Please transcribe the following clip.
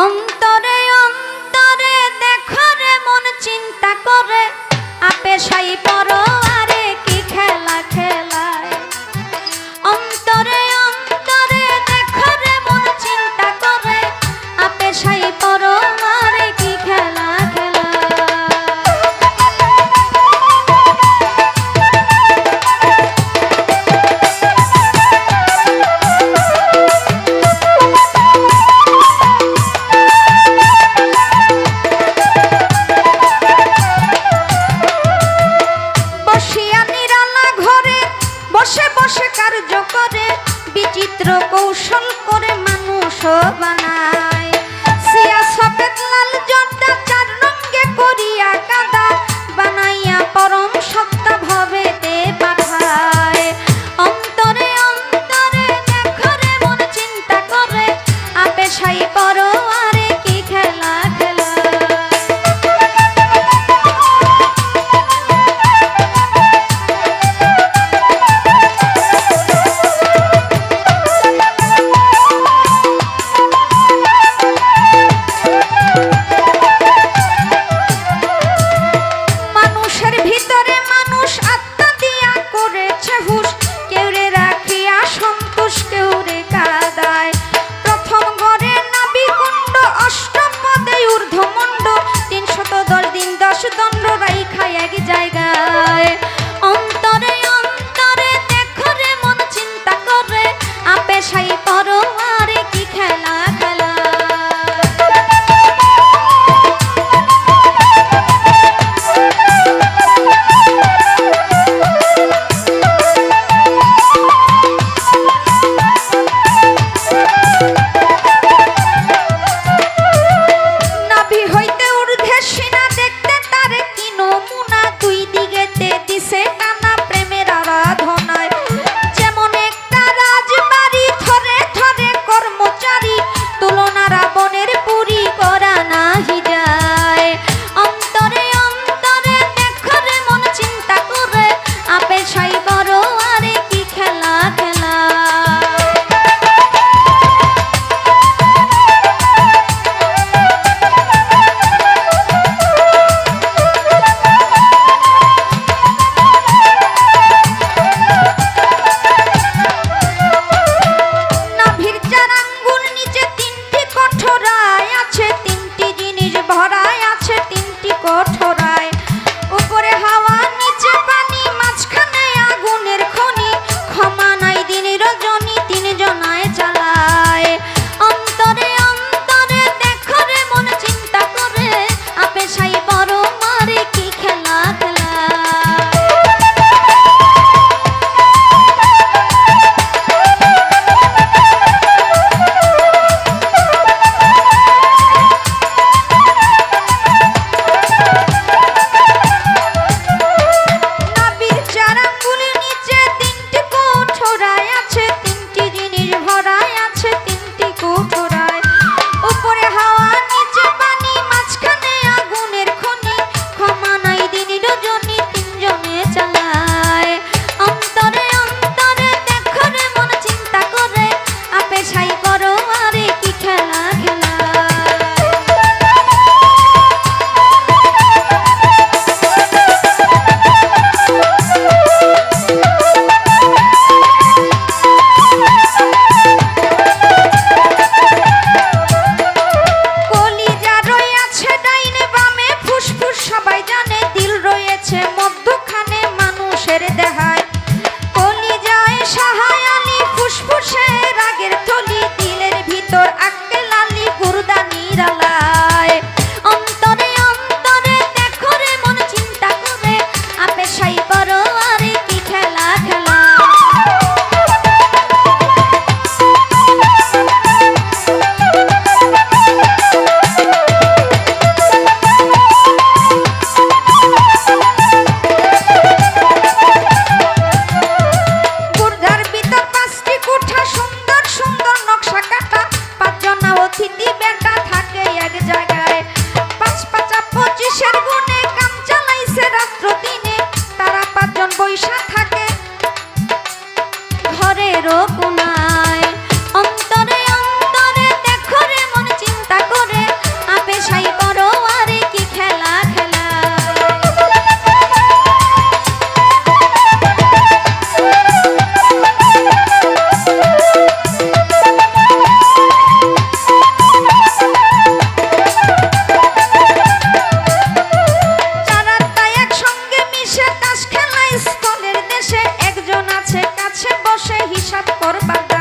অন্তরে অন্তরে দেখো রে মন চিন্তা করে আপে সাই পড়ো আরে কি খেলা খেলায়। অন্তরে অন্তরে দেখো রে মন চিন্তা করে আপে সাই পড়ো আরে কি খেলা খেলায়। কার্য করে বিচিত্র কৌশল করে মানুষ বানায়। সিয়া সফেদ লাল জর্দা চার রঙে করিয়া কাদা বানাইয়া পরম সত্তা ভবেতে পাঠায়। অন্তরে অন্তরে দেখো রে মন চিন্তা করে আপে সাই পড়ো আরে কি খেলা খেলা। দণ্ড রাইখা এক জায়গায়। অন্তরে অন্তরে দেখো রে মন চিন্তা করে আপে সাই পড়ো আরে কি খেলা খেলা। নাভি হইতে ঊর্ধ্বে সিনা দেখতে তারে কি নমুনা দুই দিকেতে দিছে টানা প্রেমের আরাধনায়। যেমন একটা রাজবাড়ি থরে থরে কর্মচারী তুলনা রাবণের পুরী করা নাহি যায়। অন্তরে অন্তরে দেখো রে মন চিন্তা করে আপে সাই পড়ো আরে কি খেলা খেলা। উপরে হাওয়া নিচে পানি মাঝখানে আগুনের খনি ক্ষমা নাই দিন রজনী তিন জনায় চালায়। অন্তরে অন্তরে দেখো রে মন চিন্তা করে আপে সাই পড়ো মারে কি খেলা খেলা। সবাই জানে দিল রয়েছে মধ্যখানে মানুষের দেহায়। কলিজায় সাহায় আলী ফুসফুসে রাগের থলি দিলের ভিতর আক্কেল আলী গুরদা নিরালায়। অন্তরে অন্তরে দেখো রে মন চিন্তা করে আপে সাই পড়ো আরে কি খেলা খেলা। ঘরের কোনায়। অন্তরে অন্তরে দেখো রে মন চিন্তা করে কাছে বসে হিসাব করবার